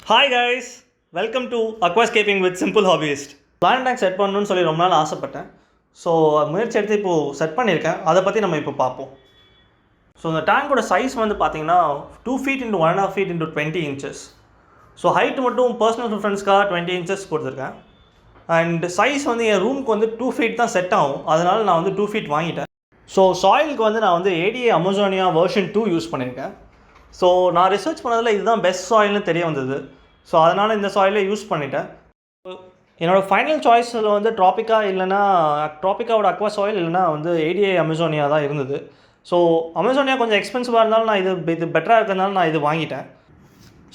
Hi guys, welcome to aquascaping with simple hobbyist. Planted tank set பண்ணணும்னு சொல்லி ரொம்ப நாள் ஆசைப்பட்டேன். ஸோ முயற்சி எடுத்து இப்போது செட் பண்ணியிருக்கேன். அதை பற்றி நம்ம இப்போ பார்ப்போம். ஸோ இந்த டேங்கோட சைஸ் வந்து பார்த்தீங்கன்னா 2 feet into 1.5 feet into 20 inches. So height மட்டும் பர்சனல் ப்ரிஃபரன்ஸ்க்காக 20 inches கொடுத்துருக்கேன். அண்ட் சைஸ் வந்து என் ரூமுக்கு வந்து 2 feet தான் செட் ஆகும். அதனால் நான் வந்து 2 feet வாங்கிட்டேன். ஸோ சாயிலுக்கு வந்து நான் வந்து ADA அமேசானியா வெர்ஷன் 2 யூஸ் பண்ணியிருக்கேன். ஸோ நான் ரிசர்ச் பண்ணதில் இதுதான் பெஸ்ட் சாயில்னு தெரிய வந்தது. ஸோ அதனால் இந்த சாயிலே யூஸ் பண்ணிட்டேன். என்னோடய ஃபைனல் சாய்ஸில் வந்து ட்ராபிக்காவோட அக்வா சாயில் இல்லைனா வந்து ADA அமேசானியா தான் இருந்தது. ஸோ அமேசானியா கொஞ்சம் எக்ஸ்பென்சிவாக இருந்தாலும் நான் இது பெட்டராக இருக்கிறதுனால நான் இது வாங்கிட்டேன்.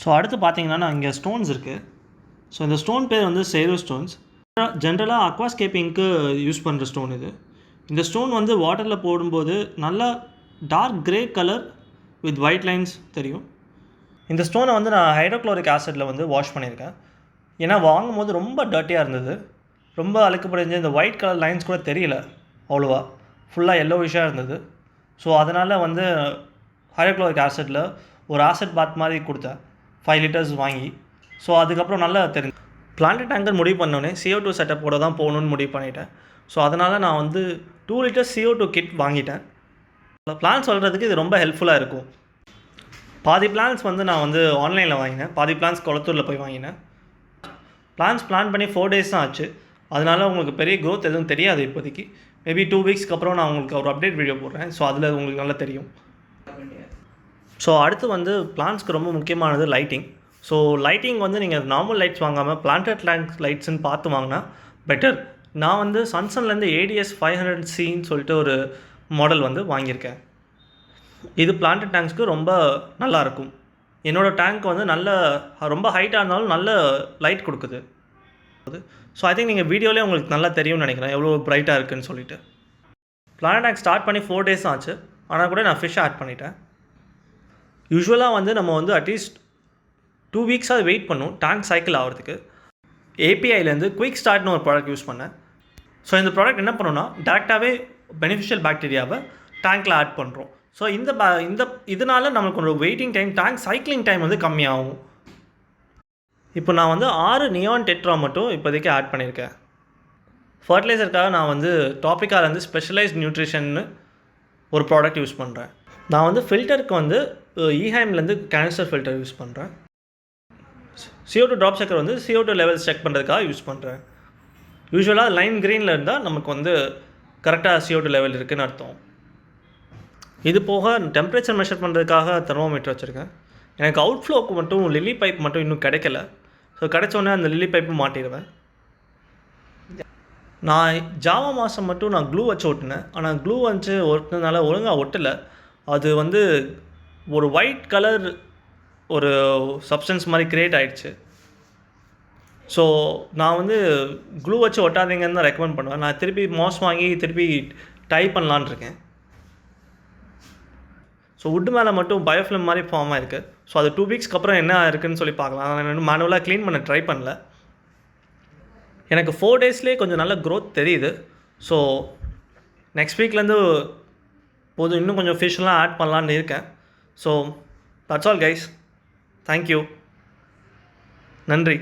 ஸோ அடுத்து பார்த்தீங்கன்னா நான் இங்கே ஸ்டோன்ஸ் இருக்குது. ஸோ இந்த ஸ்டோன் பேர் வந்து சேரோ ஸ்டோன்ஸ். ஜென்ரலாக அக்வாஸ்கேப்பிங்க்கு யூஸ் பண்ணுற ஸ்டோன் இது. இந்த ஸ்டோன் வந்து வாட்டரில் போடும்போது நல்லா dark grey colour with white lines தெரியும். இந்த ஸ்டோனை வந்து நான் ஹைட்ரோக்ளோரிக் ஆசிடில் வந்து வாஷ் பண்ணியிருக்கேன். ஏன்னா வாங்கும்போது ரொம்ப டர்ட்டியாக இருந்தது, ரொம்ப அழுக்கு படிஞ்ச இந்த ஒயிட் கலர் லைன்ஸ் கூட தெரியல அவ்வளோவா, ஃபுல்லாக எல்லோவிஷாக இருந்தது. ஸோ அதனால் வந்து ஹைட்ரோக்ளோரிக் ஆசிடில் ஒரு ஆசிட் பாத் மாதிரி கொடுத்தேன் 5 liters வாங்கி. ஸோ அதுக்கப்புறம் நல்லா தெரிஞ்சு பிளான்ட் டேங்கர் முடிவு பண்ணோன்னே CO2 செட்டப்போட தான் போகணுன்னு முடிவு பண்ணிட்டேன். ஸோ அதனால் நான் வந்து 2 liters CO2 கிட் வாங்கிட்டேன். பிளான்ஸ் வளர்கிறதுக்கு இது ரொம்ப ஹெல்ப்ஃபுல்லாக இருக்கும். பாதி பிளான்ஸ் வந்து நான் வந்து ஆன்லைனில் வாங்கினேன், பாதி பிளான்ஸ் குளத்தூரில் போய் வாங்கினேன். பிளான்ஸ் பிளான் பண்ணி 4 days தான் ஆச்சு. அதனால் உங்களுக்கு பெரிய க்ரோத் எதுவும் தெரியாது இப்போதைக்கு. மேபி 2 weeksக்கு அப்புறம் நான் உங்களுக்கு ஒரு அப்டேட் வீடியோ போடுறேன். ஸோ அதில் உங்களுக்கு நல்லா தெரியும். ஸோ அடுத்து வந்து பிளான்ஸ்க்கு ரொம்ப முக்கியமானது லைட்டிங். ஸோ லைட்டிங் வந்து நீங்கள் நார்மல் லைட்ஸ் வாங்காமல் பிளான்டட் லைட்ஸ்ன்னு பார்த்து வாங்கினா பெட்டர். நான் வந்து சன்சன்லேருந்து ADS 500Cன்னு சொல்லிட்டு ஒரு மாடல் வந்து வாங்கியிருக்கேன். இது பிளான்டட் டேங்க்ஸ்க்கு ரொம்ப நல்லாயிருக்கும். என்னோடய டேங்க் வந்து ரொம்ப ஹைட்டாக இருந்தாலும் நல்ல லைட் கொடுக்குது. ஸோ ஐ திங்க் நீங்கள் வீடியோலேயே உங்களுக்கு நல்லா தெரியும்னு நினைக்கிறேன் எவ்வளோ ப்ரைட்டாக இருக்குதுன்னு சொல்லிட்டு. பிளான்ட் டேங்க் ஸ்டார்ட் பண்ணி 4 days ஆச்சு. ஆனால் கூட நான் ஃபிஷ் ஆட் பண்ணிட்டேன். யூஸ்வலாக வந்து நம்ம வந்து அட்லீஸ்ட் 2 weeks வெயிட் பண்ணும் டேங்க் சைக்கிள் ஆகிறதுக்கு. APIலேருந்து குயிக் ஸ்டார்ட்னு ஒரு ப்ராடக்ட் யூஸ் பண்ணேன். ஸோ இந்த ப்ராடக்ட் என்ன பண்ணுன்னா டேரெக்டாகவே பெனிஃபிஷியல் பாக்டீரியாவை டேங்க்கில் ஆட் பண்ணுறோம். ஸோ இதனால் நம்மளுக்கு ஒரு waiting time, tank cycling time வந்து கம்மியாகும். இப்போ நான் வந்து 6 நியான் டெட்ரா மட்டும் இப்போதைக்கு ஆட் பண்ணியிருக்கேன். ஃபர்டிலைசருக்காக நான் வந்து டாப்பிக்காலேருந்து ஸ்பெஷலைஸ்ட் நியூட்ரிஷன்னு ஒரு ப்ராடக்ட் யூஸ் பண்ணுறேன். நான் வந்து ஃபில்டருக்கு வந்து ஈஹைம்லேருந்து கேனிஸ்டர் ஃபில்டர் யூஸ் பண்ணுறேன். CO2 ட்ராப் செக்கர் வந்து CO2 லெவல்ஸ் செக் பண்ணுறதுக்காக யூஸ் பண்ணுறேன். யூஸ்வலாக லைன் க்ரீனில் இருந்தால் நமக்கு வந்து கரெக்டாக CO2 லெவல் இருக்குதுன்னு அர்த்தம். இது போக டெம்பரேச்சர் மெஷர் பண்ணுறதுக்காக தெர்மோமீட்டர் வச்சுருக்கேன். எனக்கு அவுட்ஃப்ளோக்கு மட்டும் லில்லி பைப் மட்டும் இன்னும் கிடைக்கல. ஸோ கிடைச்சோன்னே அந்த லில்லி பைப்பும் மாட்டிடுவேன். நான் ஜாவா மாதம் மட்டும் நான் க்ளூ வச்சு ஒட்டினேன். ஆனால் க்ளூ வச்சு ஒட்டினதுனால ஒழுங்காக ஒட்டலை. அது வந்து ஒரு ஒயிட் கலர் ஒரு சப்ஸ்டன்ஸ் மாதிரி க்ரியேட் ஆகிடுச்சு. ஸோ நான் வந்து க்ளூ வச்சு ஒட்டாதீங்கன்னு தான் ரெக்கமெண்ட் பண்ணுவேன். நான் திருப்பி மாஸ் வாங்கி திருப்பி டை பண்ணலான் இருக்கேன். ஸோ வுட்டு மேலே மட்டும் பயோஃபிலிம் மாதிரி ஃபார்ம் ஆகிருக்கு. ஸோ அது 2 weeksக்கு அப்புறம் என்ன இருக்குதுன்னு சொல்லி பார்க்கலாம். நான் இன்னும் மேனுவலாக க்ளீன் பண்ண ட்ரை பண்ணல. எனக்கு 4 daysலேயே கொஞ்சம் நல்ல க்ரோத் தெரியுது. ஸோ நெக்ஸ்ட் வீக்லேருந்து இன்னும் கொஞ்சம் ஃபிஷ்லாம் ஆட் பண்ணலான்னு இருக்கேன். So that's all guys. Thank you. நன்றி.